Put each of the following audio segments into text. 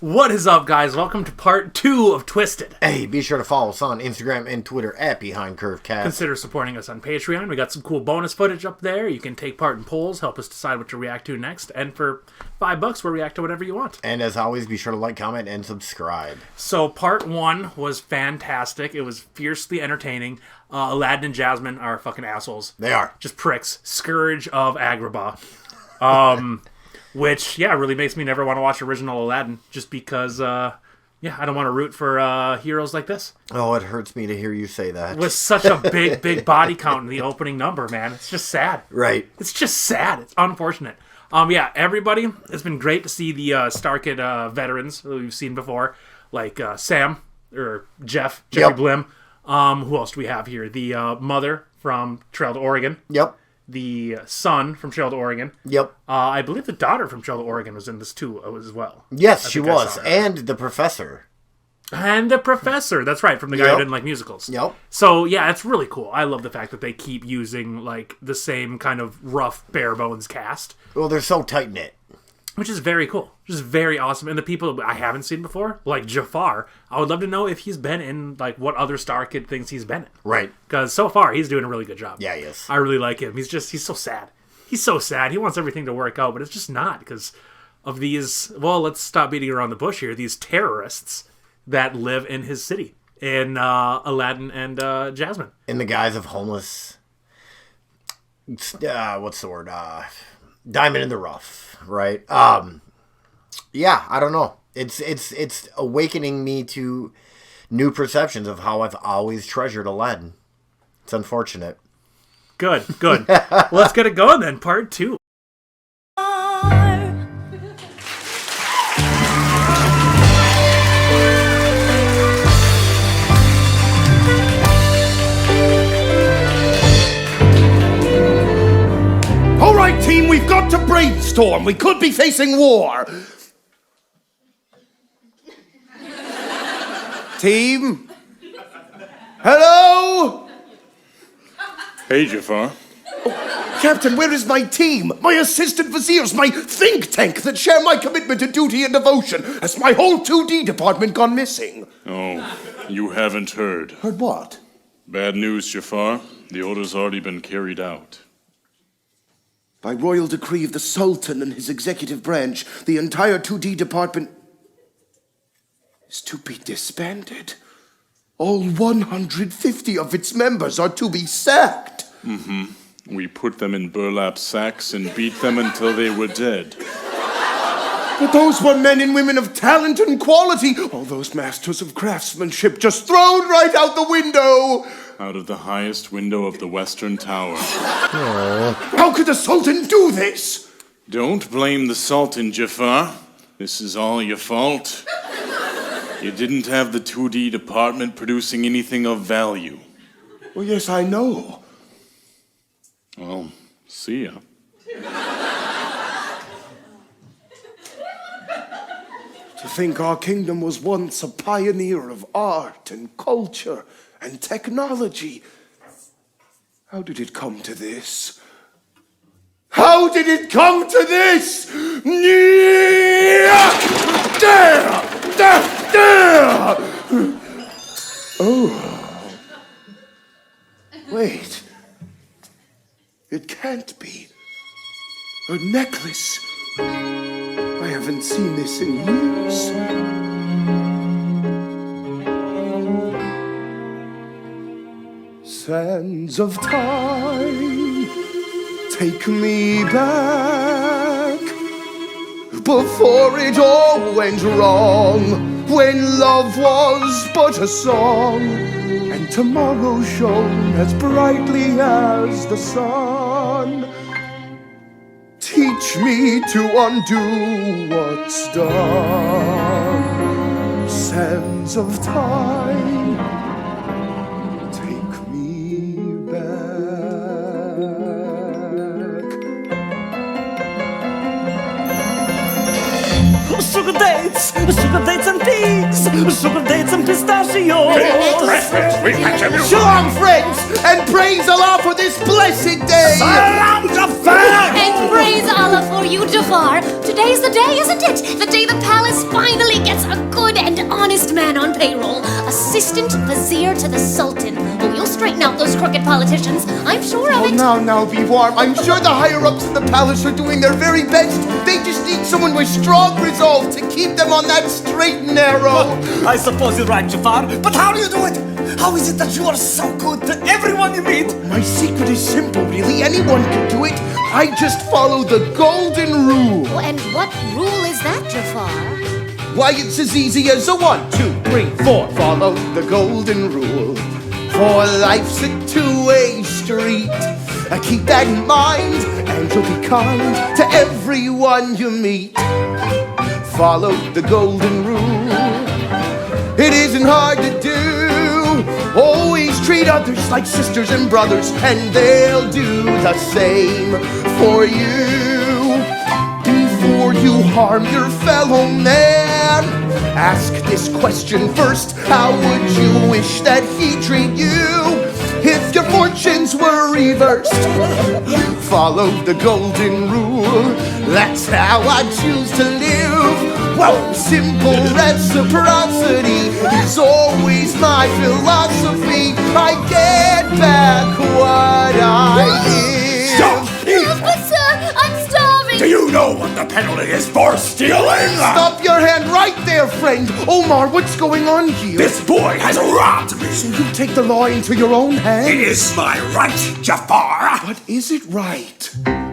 What is up, guys? Welcome to part 2 of Twisted. Hey, be sure to follow us on Instagram and Twitter at BehindCurveCast. Consider supporting us on Patreon. We got some cool bonus footage up there. You can take part in polls, help us decide what to react to next. And for $5, we'll react to whatever you want. And as always, be sure to like, comment, and subscribe. So part 1 was fantastic. It was fiercely entertaining. Aladdin and Jasmine are fucking assholes. They are. Just pricks. Scourge of Agrabah. Which, really makes me never want to watch original Aladdin. Just because, I don't want to root for heroes like this. Oh, it hurts me to hear you say that. With such a big body count in the opening number, man. It's just sad. Right. It's just sad. It's unfortunate. Everybody, it's been great to see the Starkid veterans that we've seen before. Like Sam, or Jerry Blim. Who else do we have here? The mother from Trail to Oregon. Yep. The son from Trail to Oregon. Yep. I believe the daughter from Trail to Oregon was in this too as well. Yes, she was. And the professor. And the professor. That's right, from the guy who didn't like musicals. Yep. So, it's really cool. I love the fact that they keep using, like, the same kind of rough, bare-bones cast. Well, they're so tight-knit. Which is very cool. Which is very awesome. And the people I haven't seen before, like Jafar, I would love to know if he's been in, like, what other Star Kid things he's been in. Right. Because so far, he's doing a really good job. Yeah, he is. I really like him. He's so sad. He's so sad. He wants everything to work out, but it's just not because of these, let's stop beating around the bush here, these terrorists that live in his city, in Aladdin and Jasmine. In the guise of homeless, what's the word? Diamond in the rough, right? I don't know. It's awakening me to new perceptions of how I've always treasured Aladdin. It's unfortunate. Good. Well, let's get it going then. Part 2. All right, team, we've got to brainstorm. We could be facing war. Team? Hello? Hey, Jafar. Oh, Captain, where is my team? My assistant viziers, my think tank that share my commitment to duty and devotion. Has my whole 2D department gone missing? Oh, you haven't heard. Heard what? Bad news, Jafar. The order's already been carried out. By royal decree of the Sultan and his executive branch, the entire 2D department is to be disbanded. All 150 of its members are to be sacked. Mm-hmm. We put them in burlap sacks and beat them until they were dead. But those were men and women of talent and quality. All those masters of craftsmanship just thrown right out the window. Out of the highest window of the Western Tower. How could the Sultan do this? Don't blame the Sultan, Jafar. This is all your fault. You didn't have the 2D department producing anything of value. Well, yes, I know. Well, see ya. To think our kingdom was once a pioneer of art and culture and technology. How did it come to this? How did it come to this? Oh. Wait. It can't be. A necklace. I haven't seen this in years. Sands of time, take me back before it all went wrong, when love was but a song and tomorrow shone as brightly as the sun. Teach me to undo what's done. Sands of time, take me back. Sugar dates and pigs, sugar dates and pistachios. Shalom, friends, and praise Allah for this blessed day. Salam Jafar! And praise Allah for you, Jafar. Today's the day, isn't it? The day the palace finally gets a good and honest man on payroll. Assistant Vizier to the Sultan. Oh, you'll straighten out those crooked politicians. I'm sure of it. Now, be warm. I'm sure the higher-ups in the palace are doing their very best. They just need someone with strong resolve to keep them on that straight and narrow. I suppose you're right, Jafar, but how do you do it? How is it that you are so good to everyone you meet? My secret is simple, really. Anyone can do it. I just follow the golden rule. Oh, and what rule is that, Jafar? Why, it's as easy as a 1, 2, 3, 4. Follow the golden rule. For life's a two-way street. Keep that in mind, and you'll be kind to everyone you meet. Follow the golden rule. It isn't hard to do. Always treat others like sisters and brothers, and they'll do the same for you. Before you harm your fellow man, ask this question first. How would you wish that he treat you if your fortunes were reversed? Follow the golden rule. That's how I choose to live. Whoa, simple reciprocity is always my philosophy. I get back what I give. Stop! But sir, I'm starving. Do you know what the penalty is for stealing? Stop your hand right there, friend. Omar, what's going on here? This boy has robbed me. So you take the law into your own hands? It is my right, Jafar. But is it right?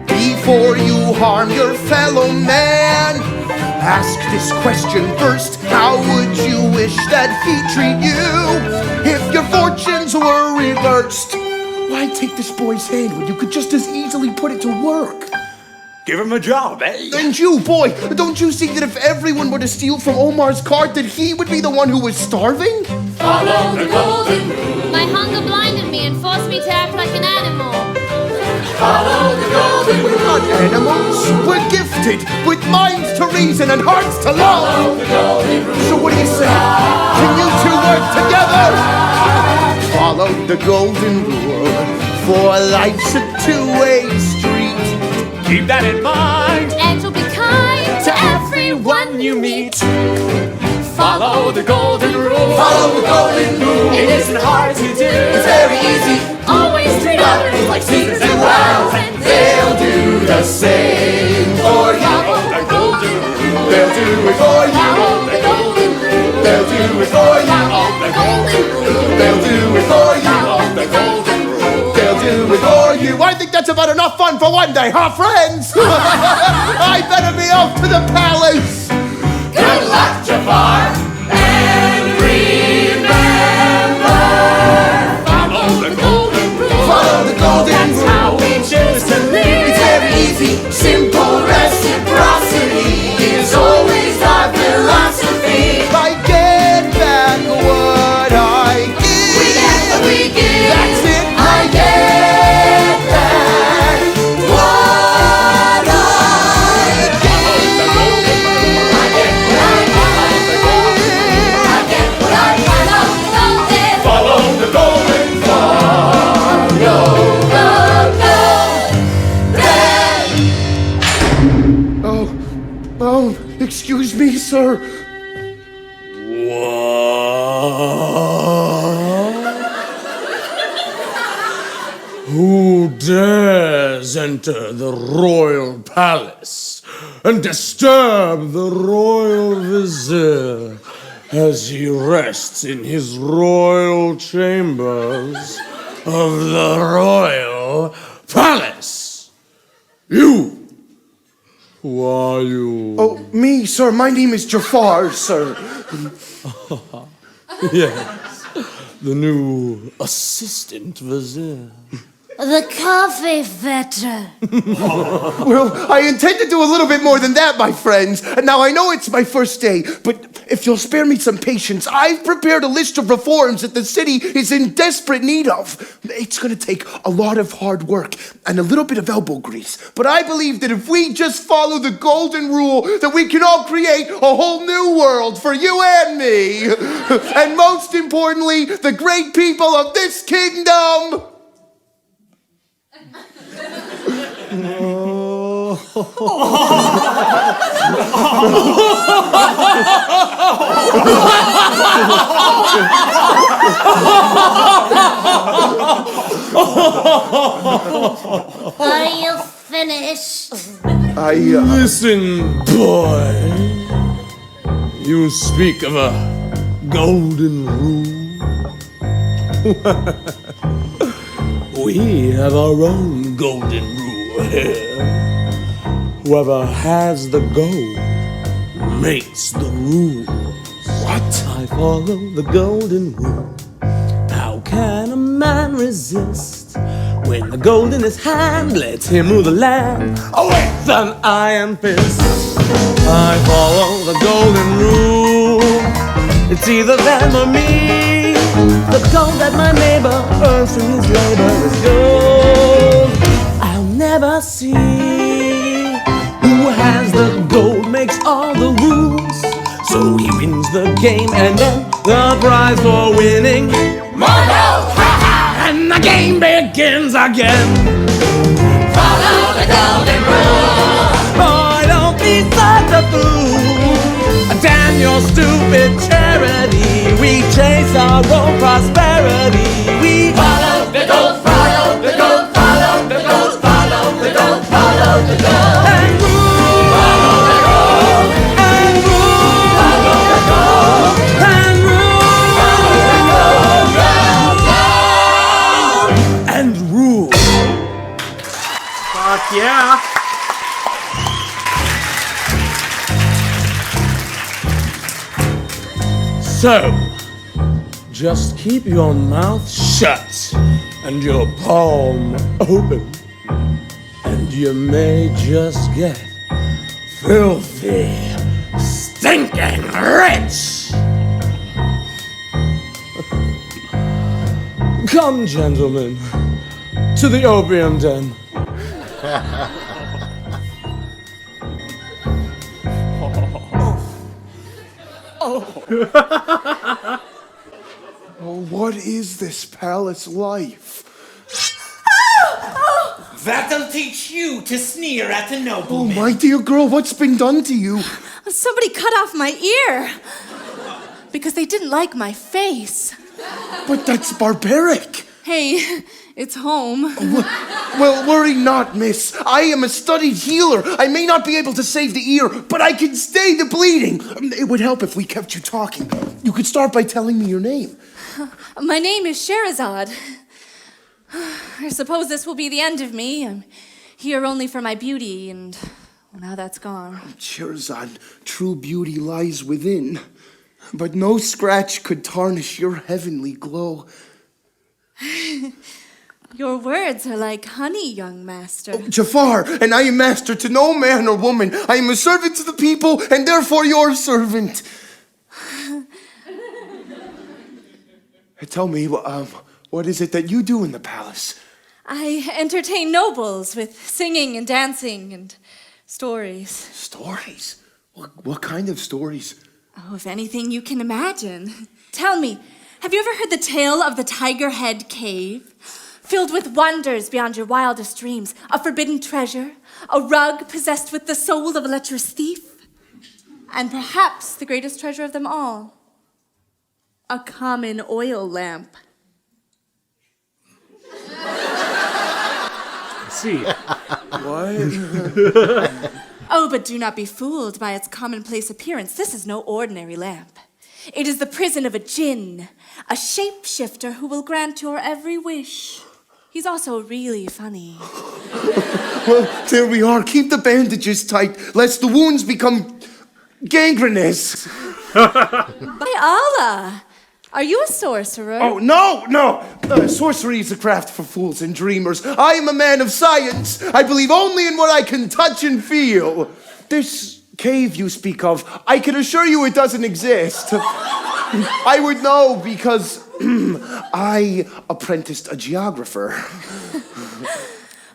Before you harm your fellow man, ask this question first. How would you wish that he treat you if your fortunes were reversed? Why take this boy's hand when you could just as easily put it to work? Give him a job, eh? And you, boy, don't you see that if everyone were to steal from Omar's cart, that he would be the one who was starving? Follow the golden rule. My hunger blinded me and forced me to act like an animal. Follow the golden We're not animals. We're gifted with minds to reason and hearts to love. Follow the golden rule. So what do you say? Can you two work together? Follow the golden rule. For life's a two-way street. Keep that in mind. And you'll be kind to everyone you meet. Follow the golden rule. Follow the golden rule. It isn't hard to do. It's very easy. Always treat others like sisters and brothers, and They'll do the same for you. follow the golden rule. They'll do it for you. Follow the golden rule. They'll do it for you. Follow the golden rule. They'll do it for you. Follow the golden rule. They'll do it for you. I think that's about enough fun for one day, huh, friends? I better be off to the palace. Good luck, Jafar. And remember, follow the golden rule. Follow the golden That's rule. how we choose to live. It's very easy. Simple reciprocity is always our philosophy. I get back what I give. We get what we give. That's it. I get back what I give. I get what I give. I get what I give. Follow the golden. Follow the golden. Oh, excuse me, sir. Who dares enter the royal palace and disturb the royal vizier as he rests in his royal chambers of the royal palace? You! Who are you? Oh, me, sir. My name is Jafar, sir. Yes, the new assistant vizier. The coffee veteran. Well, I intend to do a little bit more than that, my friends. And now I know it's my first day, but if you'll spare me some patience, I've prepared a list of reforms that the city is in desperate need of. It's going to take a lot of hard work and a little bit of elbow grease. But I believe that if we just follow the golden rule, that we can all create a whole new world for you and me. And most importantly, the great people of this kingdom. Are you finished? Listen, boy. You speak of a golden rule. We have our own golden rule here. Whoever has the gold makes the rules. What? I follow the golden rule. How can a man resist when the gold in his hand lets him rule the land with an iron fist? I follow the golden rule. It's either them or me. The gold that my neighbor earns from his labor is gold I'll never see. Who has the gold makes all the rules. So he wins the game and then the prize for winning. More gold! And the game begins again. Follow the golden rule. Boy, don't be such a fool. Damn your stupid charity. We chase our own prosperity. We follow the gold, follow the gold, follow the gold, follow the gold, follow the gold. And rule. Follow the gold. And rule. Follow the gold. And rule. Follow the gold. And rule. Fuck yeah. So, just keep your mouth shut and your palm open, and you may just get filthy, stinking rich. Come, gentlemen, to the opium den. Oh, what is this palace life? That'll teach you to sneer at the Oh, nobleman. my dear girl, what's been done to you? Somebody cut off my ear because they didn't like my face. But that's barbaric. Hey, it's home. Well, worry not, miss. I am a studied healer. I may not be able to save the ear, but I can stay the bleeding. It would help if we kept you talking. You could start by telling me your name. My name is Sherazade. I suppose this will be the end of me. I'm here only for my beauty, and well, now that's gone. Sherazade, true beauty lies within, but no scratch could tarnish your heavenly glow. Your words are like honey, young master. Jafar, and I am master to no man or woman. I am a servant to the people, and therefore your servant. Tell me, what is it that you do in the palace? I entertain nobles with singing and dancing and stories. Stories? What kind of stories? Oh, if anything you can imagine. Tell me, have you ever heard the tale of the Tiger Head Cave? Filled with wonders beyond your wildest dreams. A forbidden treasure. A rug possessed with the soul of a lecherous thief. And perhaps the greatest treasure of them all. A common oil lamp. See. What? Oh, but do not be fooled by its commonplace appearance. This is no ordinary lamp. It is the prison of a djinn, a shapeshifter who will grant your every wish. He's also really funny. Well, there we are. Keep the bandages tight, lest the wounds become gangrenous. By Allah! Are you a sorcerer? Oh, no! Sorcery is a craft for fools and dreamers. I am a man of science. I believe only in what I can touch and feel. This cave you speak of, I can assure you it doesn't exist. I would know because I apprenticed a geographer.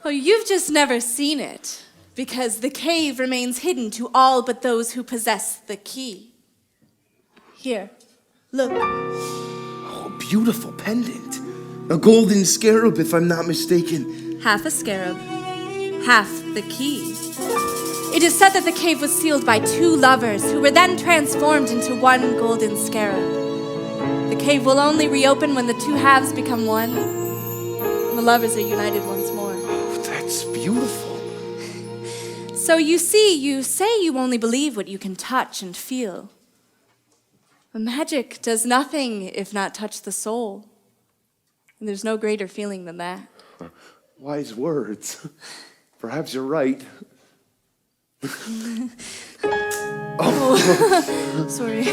Oh, you've just never seen it, because the cave remains hidden to all but those who possess the key. Here, look. Oh, beautiful pendant. A golden scarab, if I'm not mistaken. Half a scarab, half the key. It is said that the cave was sealed by 2 lovers who were then transformed into one golden scarab. The cave will only reopen when the 2 halves become one. The lovers are united once more. Oh, that's beautiful. So you see, you say you only believe what you can touch and feel. But magic does nothing if not touch the soul. And there's no greater feeling than that. Wise words. Perhaps you're right. Sorry.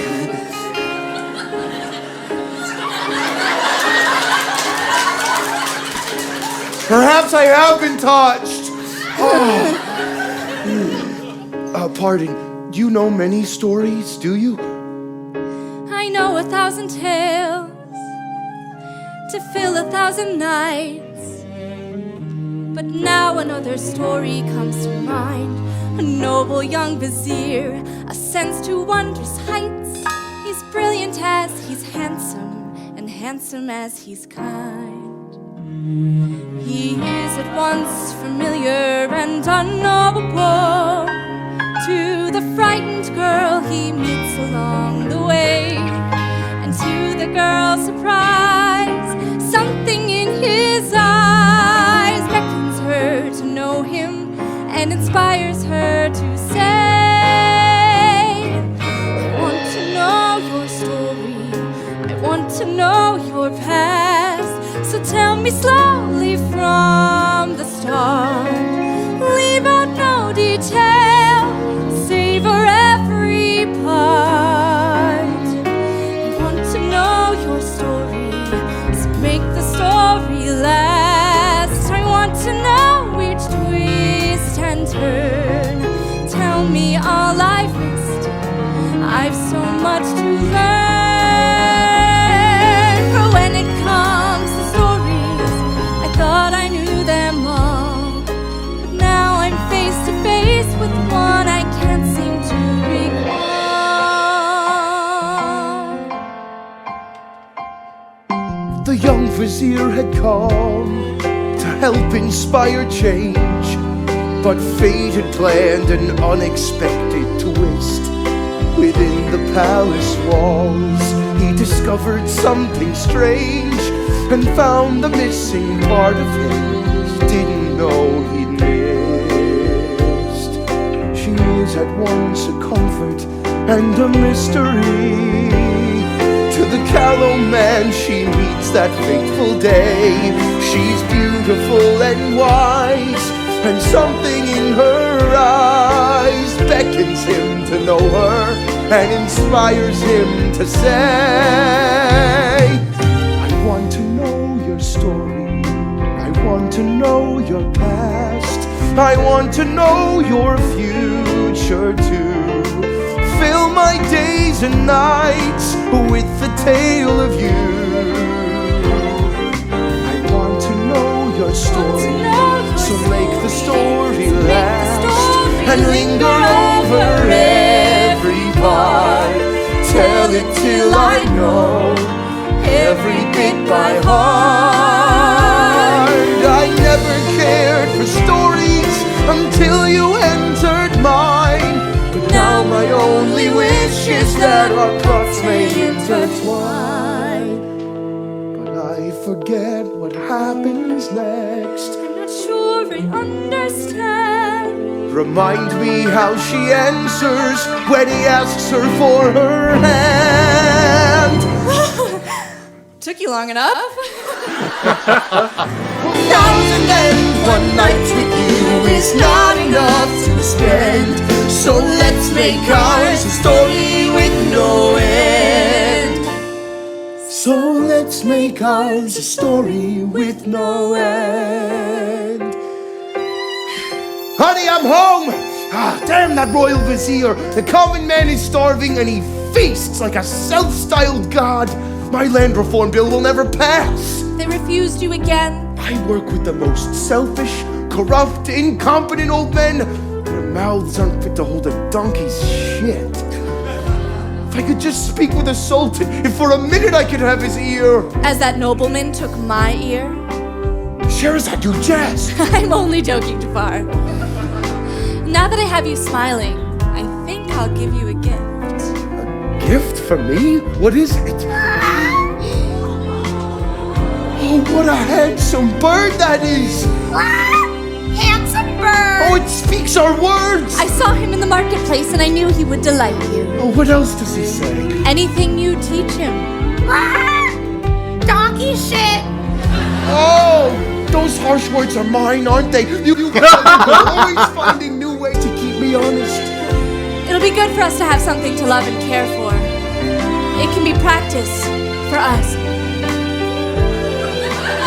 Perhaps I have been touched. Pardon. Do you know many stories, do you? I know 1,000 tales to fill 1,000 nights. But now another story comes to mind. A noble young vizier ascends to wondrous heights. He's brilliant as he's handsome, and handsome as he's kind. He is at once familiar and unknowable to the frightened girl he meets along the way. And to the girl's surprise, something in his eyes beckons her to know him and inspires her to say, I want to know your story, I want to know your past. So tell me slowly from the start, leave out no detail, savor every part. I want to know your story, so make the story last. I want to know each twist and turn. Tell me all I've missed, I've so much to learn. For when it comes to stories, I thought I knew them all, but now I'm face to face with one I can't seem to recall. The young vizier had come to help inspire change, but fate had planned an unexpected twist. Within the palace walls, he discovered something strange and found the missing part of him he didn't know he'd missed. She is at once a comfort and a mystery to the callow man she meets that fateful day. She's beautiful and wise, and something in her eyes beckons him to know her and inspires him to say, I want to know your story, I want to know your past, I want to know your future too. Fill my days and nights with the tale of you. I want to know your story, so make the story last and linger over every part. Tell it till I know every bit by heart. I never cared for stories until you entered mine, but now my only wish is that our plots may intertwine. But I forget what happens next. I'm not sure I understand. Remind me how she answers when he asks her for her hand. Took you long enough. 1,001 nights with you is not enough to spend, so let's make ours a story with no end. So let's make ours a story with no end. Honey, I'm home! Ah, damn that royal vizier! The common man is starving and he feasts like a self-styled god. My land reform bill will never pass. They refused you again. I work with the most selfish, corrupt, incompetent old men. Their mouths aren't fit to hold a donkey's shit. If I could just speak with the Sultan, if for a minute I could have his ear. As that nobleman took my ear. Sherazad, you jest! I'm only joking, Jafar. Now that I have you smiling, I think I'll give you a gift. Gift for me? What is it? Oh, what a handsome bird that is! Handsome bird! Oh, it speaks our words! I saw him in the marketplace and I knew he would delight you. Oh, what else does he say? Anything you teach him. Donkey shit! Oh, those harsh words are mine, aren't they? You're always finding new ways to keep me honest. It'll be good for us to have something to love and care for. It can be practice for us.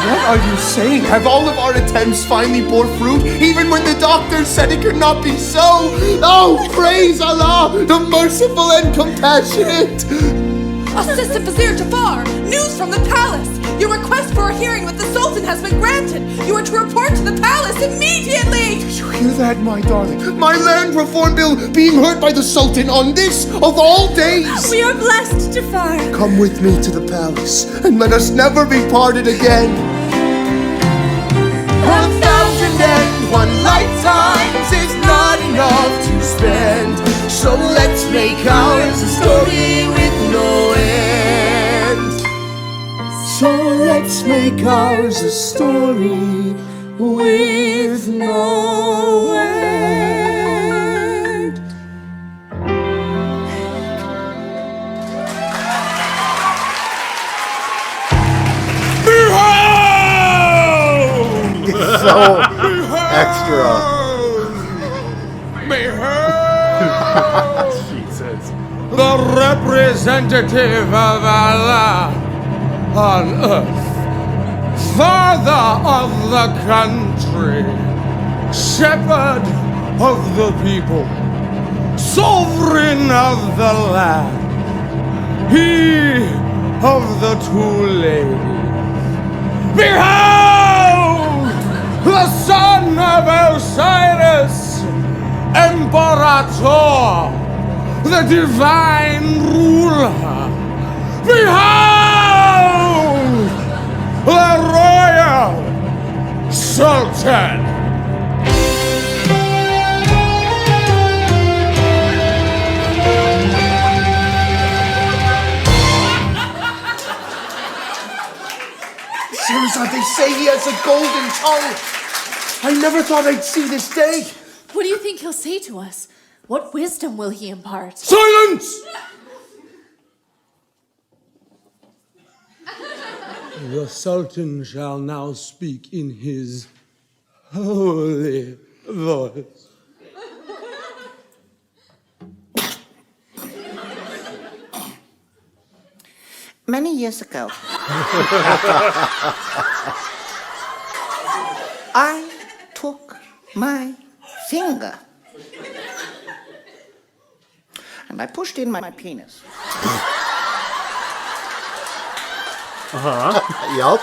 What are you saying? Have all of our attempts finally bore fruit, even when the doctor said it could not be so? Oh, praise Allah, the merciful and compassionate! Assistant Vizier Jafar, news from the palace! Your request for a hearing with the Sultan has been granted! You are to report to the palace immediately! Did you hear that, my darling? My land reform bill being heard by the Sultan on this of all days! We are blessed, Jafar! Come with me to the palace, and let us never be parted again! 1,001 lifetimes is not enough to spend, so let's make ours a story with no end. So let's make ours a story with no end. So extra. Jesus. The representative of Allah on earth, father of the country, shepherd of the people, sovereign of the land, he of the two ladies. Behold, the son of Osiris, Imperator, the divine ruler. Behold, the royal Sultan. Shirazad, they say he has a golden tongue. I never thought I'd see this day. What do you think he'll say to us? What wisdom will he impart? Silence! The Sultan shall now speak in his holy voice. Many years ago, I took my finger and I pushed in my penis. Yup.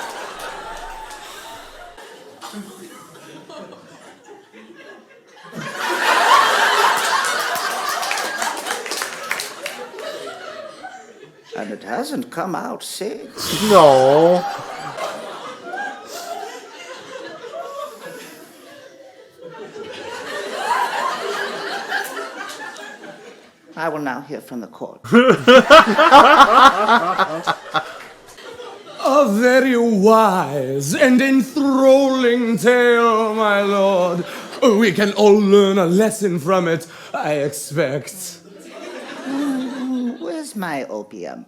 And it hasn't come out since. No. I will now hear from the court. A very wise and enthralling tale, my lord. We can all learn a lesson from it, I expect. Where's my opium?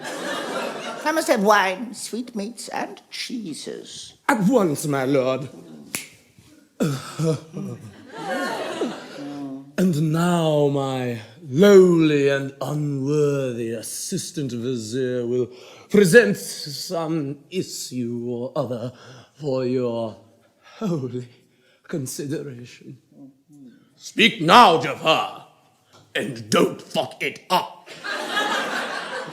I must have wine, sweetmeats, and cheeses. At once, my lord. And now my lowly and unworthy assistant vizier will present some issue or other for your holy consideration. Speak now, Jafar, and don't fuck it up.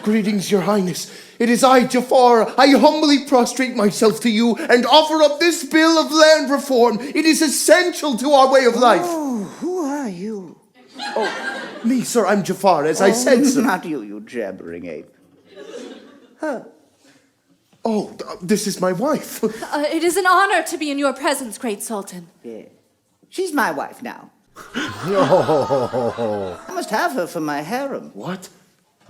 Greetings, Your Highness. It is I, Jafar. I humbly prostrate myself to you and offer up this bill of land reform. It is essential to our way of life. Oh, who are you? Oh, me, sir. I'm Jafar, as I said, sir. Not you, you jabbering ape. Her. Oh, this is my wife. It is an honor to be in your presence, great Sultan. Yeah. She's my wife now. No. I must have her for my harem. What?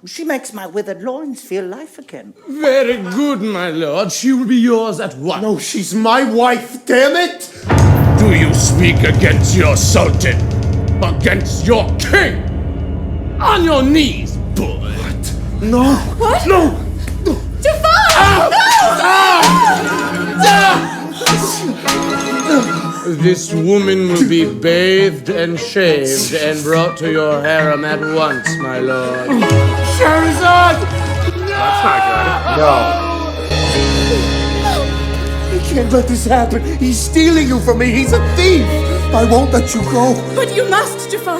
She makes my withered loins feel life again. Very good, my lord. She will be yours at once. No, she's my wife, damn it! Do you speak against your sultan? Against your king? On your knees, boy. What? No. What? No! Jafar! This woman will be bathed and shaved and brought to your harem at once, my lord. Sherazade! That's not No. I can't let this happen. He's stealing you from me. He's a thief. I won't let you go. But you must, Jafar.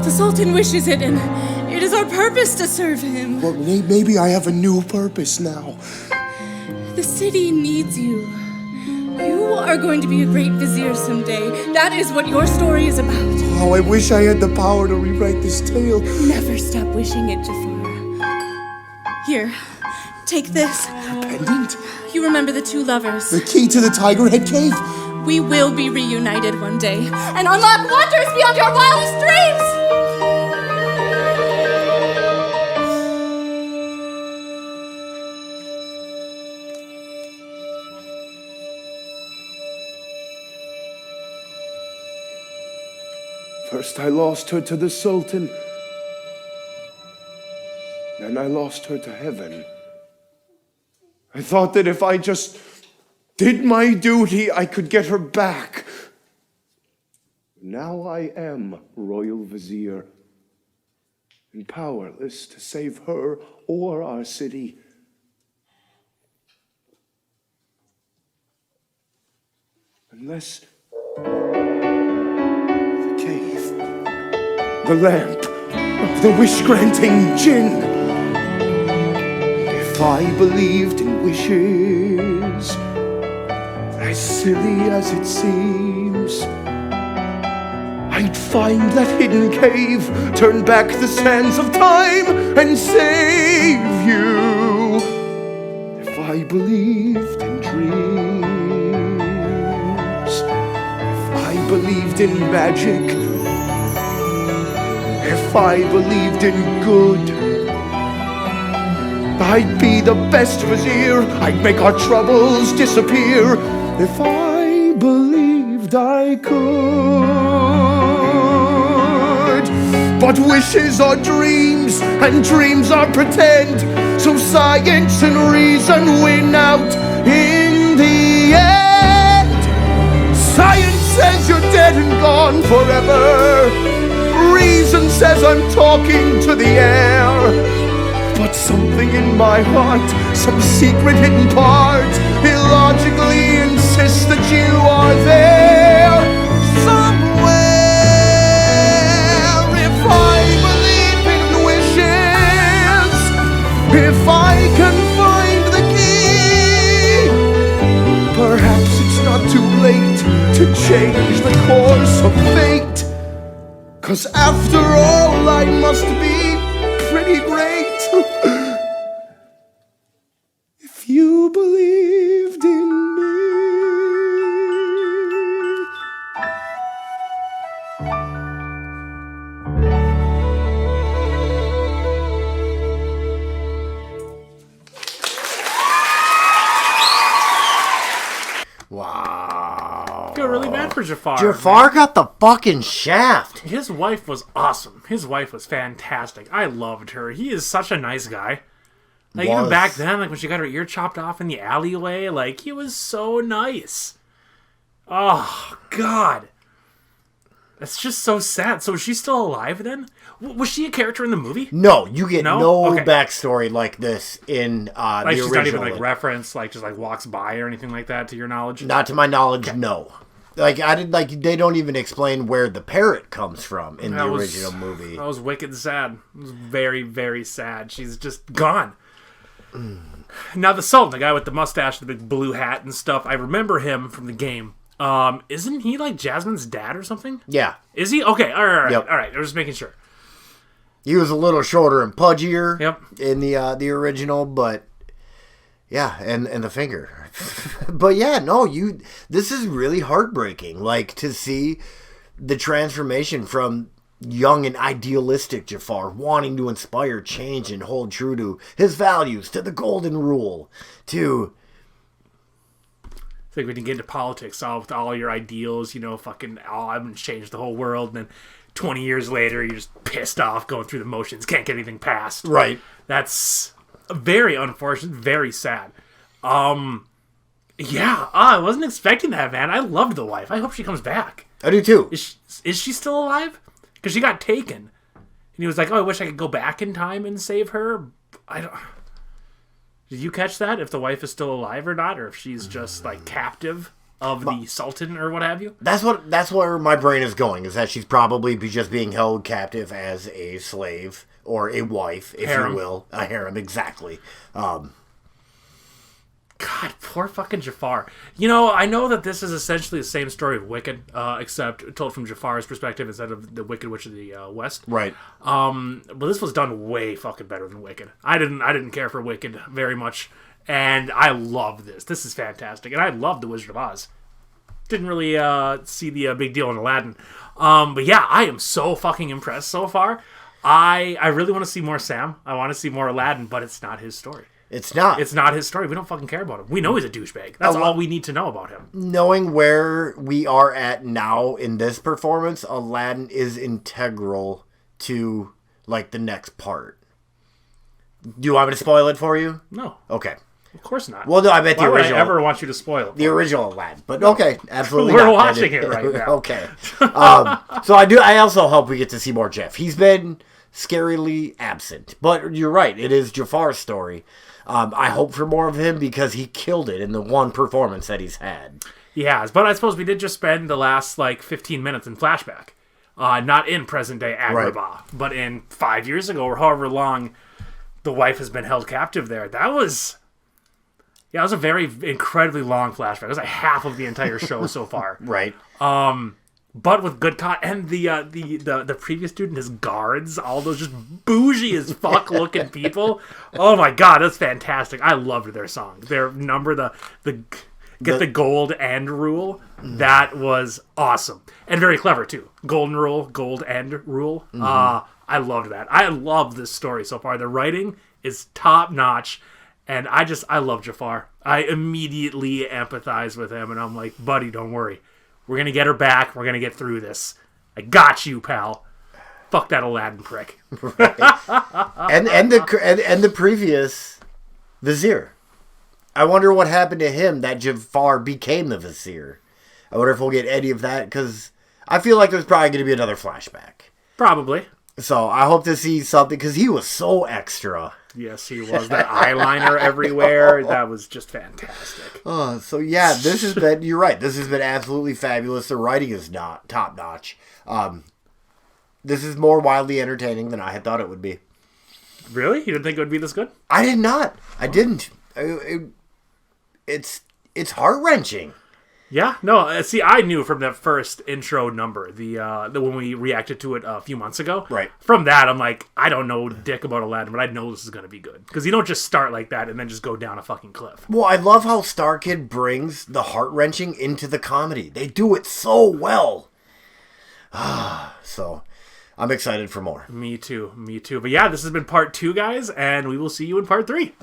The Sultan wishes it, and it is our purpose to serve him. Well, maybe I have a new purpose now. The city needs you. You are going to be a great vizier someday. That is what your story is about. Oh, I wish I had the power to rewrite this tale. Never stop wishing it, Jafar. Here, take this. Pendant? You remember the two lovers. The key to the Tiger Head Cave? We will be reunited one day and unlock wonders beyond your wildest dreams! First I lost her to the Sultan. Then I lost her to heaven. I thought that if I just did my duty, I could get her back. Now I am Royal Vizier, and powerless to save her or our city. Unless the cave, the lamp of the wish-granting jinn. If I believed in wishes, as silly as it seems, I'd find that hidden cave, turn back the sands of time, and save you. If I believed in dreams, if I believed in magic, if I believed in good, I'd be the best vizier. I'd make our troubles disappear. If I believed I could. But wishes are dreams, and dreams are pretend. So science and reason win out in the end. Science says you're dead and gone forever. Reason says I'm talking to the air. But something in my heart, some secret hidden part, illogically insists that you are there somewhere. If I believe in wishes, if I can find the key, perhaps it's not too late to change the course of fate. 'Cause after all, I must be pretty great. If you believed in me. Wow. I feel really bad for Jafar. Jafar got the fucking shaft. His wife was awesome. His wife was fantastic. I loved her. He is such a nice guy. Like, even back then, like, when she got her ear chopped off in the alleyway, like, he was so nice. Oh, God. That's just so sad. So is she still alive then? Was she a character in the movie? No, you get no Okay. backstory like this in the Like, she's original. not even, like, referenced, like, just, like, walks by or anything like that, to your knowledge? Not to my knowledge, no. Like, they don't even explain where the parrot comes from in the original movie. That was wicked sad. It was very, very sad. She's just gone. Now the Sultan, the guy with the mustache, the big blue hat and stuff, I remember him from the game. Isn't he like Jasmine's dad or something? Yeah. Is he? Okay, all right, Yep. all right. I was just making sure. He was a little shorter and pudgier Yep. in the original, but yeah, and the finger. But yeah, no, this is really heartbreaking. Like, to see the transformation from young and idealistic Jafar, wanting to inspire change and hold true to his values, to the golden rule, to... It's like when you get into politics, all with all your ideals, fucking, I'm going to change the whole world, and then 20 years later, you're just pissed off going through the motions, can't get anything passed. Right. That's very unfortunate, very sad. Yeah, I wasn't expecting that, man. I loved the wife. I hope she comes back. I do too. Is she still alive? Because she got taken. And he was like, I wish I could go back in time and save her. I don't... Did you catch that? If the wife is still alive or not? Or if she's just, like, captive of the Sultan or what have you? That's where my brain is going, is that she's probably just being held captive as a slave or a wife, if you will. A harem, exactly. God, poor fucking Jafar. I know that this is essentially the same story of Wicked, except told from Jafar's perspective instead of the Wicked Witch of the West. Right. But this was done way fucking better than Wicked. I didn't care for Wicked very much, and I love this. This is fantastic, and I love The Wizard of Oz. Didn't really see the big deal in Aladdin. But yeah, I am so fucking impressed so far. I really want to see more Sam. I want to see more Aladdin, but it's not his story. It's not. It's not his story. We don't fucking care about him. We know he's a douchebag. That's all we need to know about him. Knowing where we are at now in this performance, Aladdin is integral to, like, the next part. Do you want me to spoil it for you? No. Okay. Of course not. Well, no, I bet the original... Why would I ever want you to spoil it? The original Aladdin. But, okay, absolutely We're watching it right now. Okay. So I also hope we get to see more Jeff. He's been scarily absent. But you're right. It is Jafar's story. I hope for more of him because he killed it in the one performance that he's had. He has. But I suppose we did just spend the last, 15 minutes in flashback. Not in present-day Agrabah, right, but in 5 years ago or however long the wife has been held captive there. That was a very incredibly long flashback. It was like half of the entire show so far. Right. But with good and the previous dude and his guards, all those just bougie as fuck looking people. Oh my god, that's fantastic. I loved their song. Their number, the gold end rule. That was awesome. And very clever too. Golden rule, gold end rule. I loved that. I love this story so far. The writing is top notch. And I love Jafar. I immediately empathize with him and I'm like, buddy, don't worry. We're going to get her back. We're going to get through this. I got you, pal. Fuck that Aladdin prick. Right. and the previous Vizier. I wonder what happened to him that Jafar became the Vizier. I wonder if we'll get any of that, because I feel like there's probably going to be another flashback. Probably. So I hope to see something, because he was so extra. Yes, he was. That eyeliner everywhere. That was just fantastic. So yeah, this has been, you're right, this has been absolutely fabulous. The writing is not top notch. This is more wildly entertaining than I had thought it would be. Really? You didn't think it would be this good? I did not. I didn't. It's heart-wrenching. Yeah, no. See, I knew from that first intro number, the when we reacted to it a few months ago. Right. From that, I'm like, I don't know dick about Aladdin, but I know this is going to be good because you don't just start like that and then just go down a fucking cliff. Well, I love how Star Kid brings the heart wrenching into the comedy. They do it so well. So, I'm excited for more. Me too. But yeah, this has been part 2, guys, and we will see you in part 3.